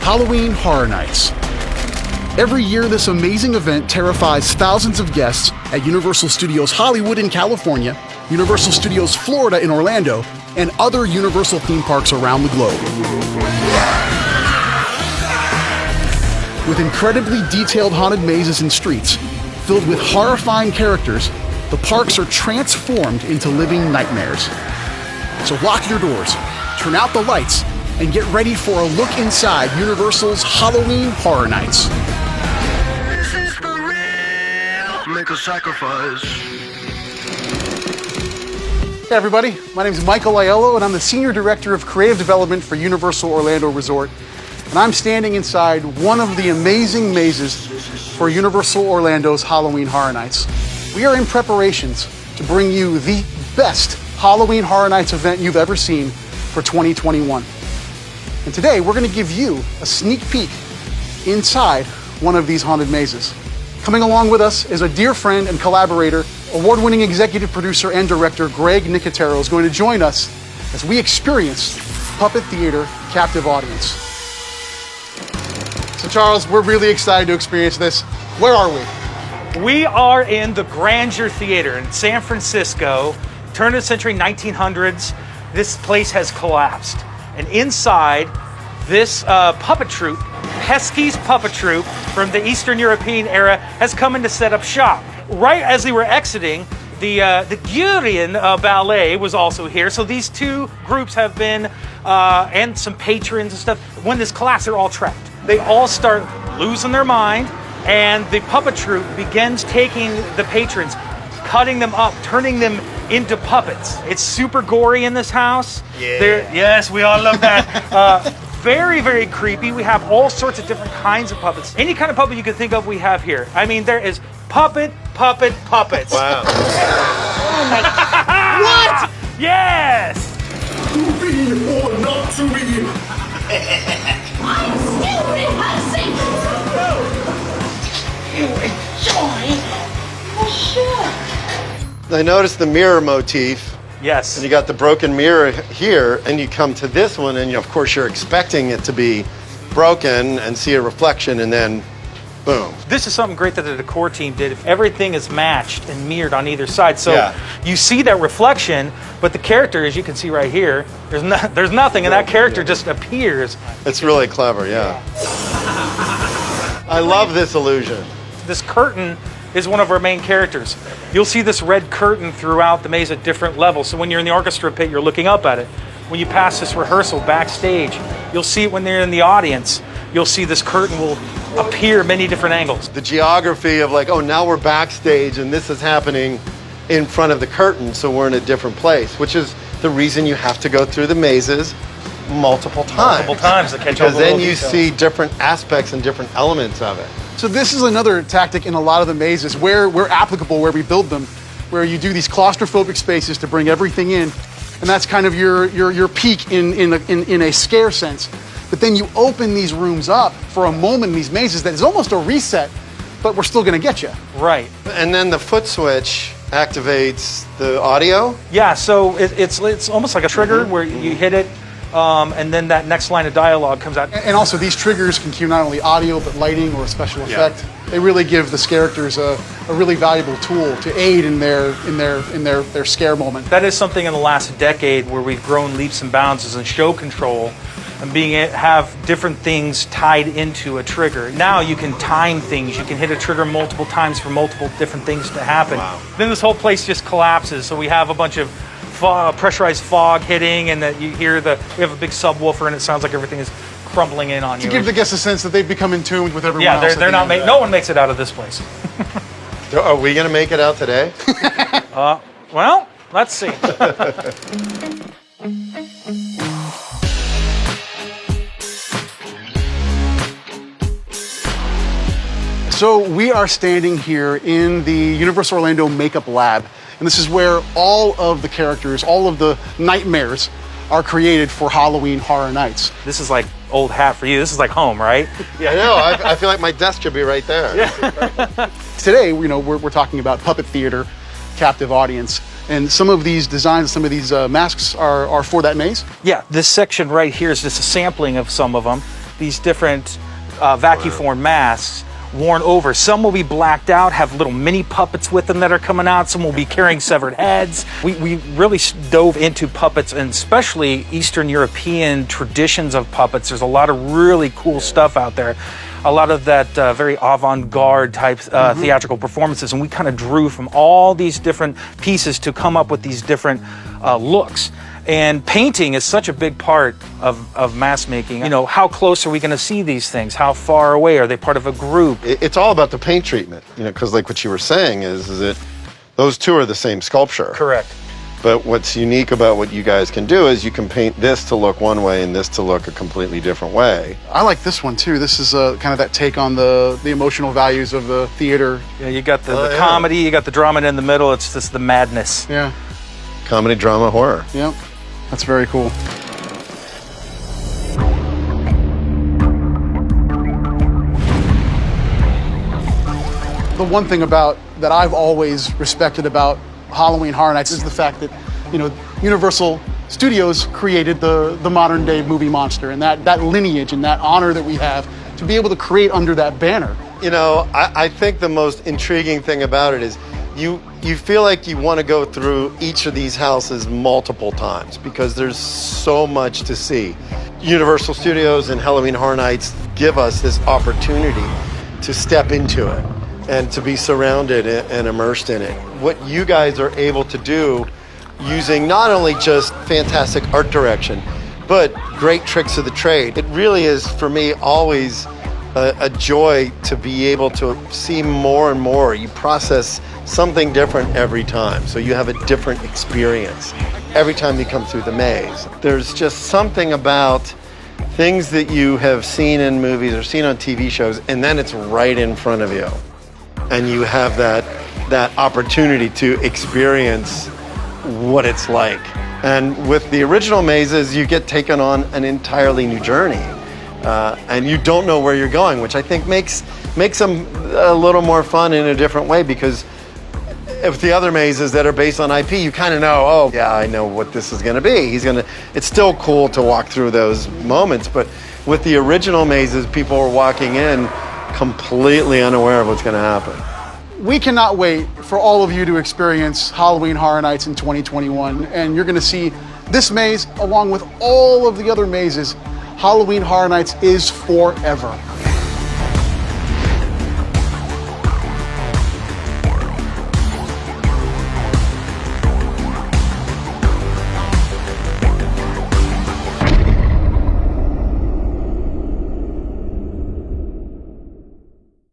Halloween Horror Nights. Every year, this amazing event terrifies thousands of guests at Universal Studios Hollywood in California, Universal Studios Florida in Orlando, and other Universal theme parks around the globe. With incredibly detailed haunted mazes and streets filled with horrifying characters, the parks are transformed into living nightmares. So lock your doors, turn out the lights, and get ready for a look inside Universal's Halloween Horror Nights. This is for real. Make a sacrifice. Hey everybody, my name is Michael Aiello and I'm the Senior Director of Creative Development for Universal Orlando Resort. And I'm standing inside one of the amazing mazes for Universal Orlando's Halloween Horror Nights. We are in preparations to bring you the best Halloween Horror Nights event you've ever seen for 2021. And today we're going to give you a sneak peek inside one of these haunted mazes. Coming along with us is a dear friend and collaborator, award-winning executive producer and director Greg Nicotero is going to join us as we experience Puppet Theater Captive Audience. So Charles, we're really excited to experience this. Where are we? We are in the Grandeur Theater in San Francisco, turn of the century 1900s. This place has collapsed. And inside, this puppet troupe, Pesky's puppet troupe from the Eastern European era, has come in to set up shop. Right as they were exiting, the Gurian Ballet was also here. So these two groups have been, and some patrons and stuff. When this collapsed, they're all trapped. They all start losing their mind, and the puppet troupe begins taking the patrons, cutting them up, turning them into puppets. It's super gory in this house. Yeah. Yes, we all love that. Very, very creepy. We have all sorts of different kinds of puppets. Any kind of puppet you can think of, we have here. I mean, there is puppets. Wow. Oh my God. What? Yes. To be or not to be. I'm still rehearsing. You enjoy? Oh, sure. I noticed the mirror motif, Yes. and you got the broken mirror here, and you come to this one, and of course you're expecting it to be broken and see a reflection, and then boom. This is something great that the decor team did. Everything is matched and mirrored on either side. So Yeah. you see that reflection, but the character, as you can see right here, there's nothing, and that character just appears. It's really clever, yeah. I love this illusion. This curtain is one of our main characters. You'll see this red curtain throughout the maze at different levels. So when you're in the orchestra pit, you're looking up at it. When you pass this rehearsal backstage, you'll see it when they're in the audience. You'll see this curtain will appear many different angles. The geography of like, oh, now we're backstage and this is happening in front of the curtain, so we're in a different place, which is the reason you have to go through the mazes multiple times. Multiple times to catch all Because the then little you details. see different aspects and different elements of it. So this is another tactic in a lot of the mazes where we're applicable, where we build them, where you do these claustrophobic spaces to bring everything in, and that's kind of your peak in a scare sense. But then you open these rooms up for a moment in these mazes that is almost a reset, but we're still going to get you. Right. And then the foot switch activates the audio. Yeah, so it's almost like a trigger where you hit it, and then that next line of dialogue comes out. And also these triggers can cue not only audio but lighting or a special effect. They really give the characters a really valuable tool to aid in their scare moment. That is something in the last decade where we've grown leaps and bounds as in show control and have different things tied into a trigger. Now you can time things. You can hit a trigger multiple times for multiple different things to happen. Wow. Then this whole place just collapses. So we have a bunch of pressurized fog hitting, and that you hear we have a big subwoofer, and it sounds like everything is crumbling in on you. To give the guests a sense that they've become in tune with everyone Yeah, else. they're not. No one makes it out of this place. Are we going to make it out today? Well, let's see. So we are standing here in the Universal Orlando Makeup Lab, and this is where all of the characters, all of the nightmares are created for Halloween Horror Nights. This is like old hat for you. This is like home, right? Yeah, I know. I feel like my desk should be right there. Yeah. Today, we're talking about Puppet Theater Captive Audience, and some of these designs, some of these masks are for that maze. Yeah, this section right here is just a sampling of some of them. these different vacuform masks worn over. Some will be blacked out, have little mini puppets with them that are coming out. Some will be carrying severed heads. We really dove into puppets, and especially Eastern European traditions of puppets. There's a lot of really cool stuff out there. A lot of that very avant-garde type theatrical performances, and we kind of drew from all these different pieces to come up with these different looks. And painting is such a big part of mask making. You know, how close are we going to see these things? How far away? Are they part of a group? It's all about the paint treatment, you know, because like what you were saying is that those two are the same sculpture. Correct. But what's unique about what you guys can do is you can paint this to look one way and this to look a completely different way. I like this one too. This is kind of that take on the emotional values of the theater. Yeah, you got the comedy, you got the drama, and in the middle, it's just the madness. Yeah. Comedy, drama, horror. Yep. That's very cool. The one thing that I've always respected about Halloween Horror Nights is the fact that, you know, Universal Studios created the modern day movie monster, and that lineage and that honor that we have to be able to create under that banner. You know, I think the most intriguing thing about it is you feel like you want to go through each of these houses multiple times because there's so much to see. Universal Studios and Halloween Horror Nights give us this opportunity to step into it and to be surrounded and immersed in it. What you guys are able to do using not only just fantastic art direction, but great tricks of the trade. It really is, for me, always a joy to be able to see more and more. You process something different every time, so you have a different experience every time you come through the maze. There's just something about things that you have seen in movies or seen on TV shows, and then it's right in front of you. And you have that opportunity to experience what it's like. And with the original mazes, you get taken on an entirely new journey. And you don't know where you're going, which I think makes them a little more fun in a different way, because if the other mazes that are based on IP, you kind of know, oh yeah, I know what this is going to be. It's still cool to walk through those moments, but with the original mazes, people were walking in completely unaware of what's going to happen. We cannot wait for all of you to experience Halloween Horror Nights in 2021, and you're going to see this maze along with all of the other mazes. Halloween Horror Nights is forever.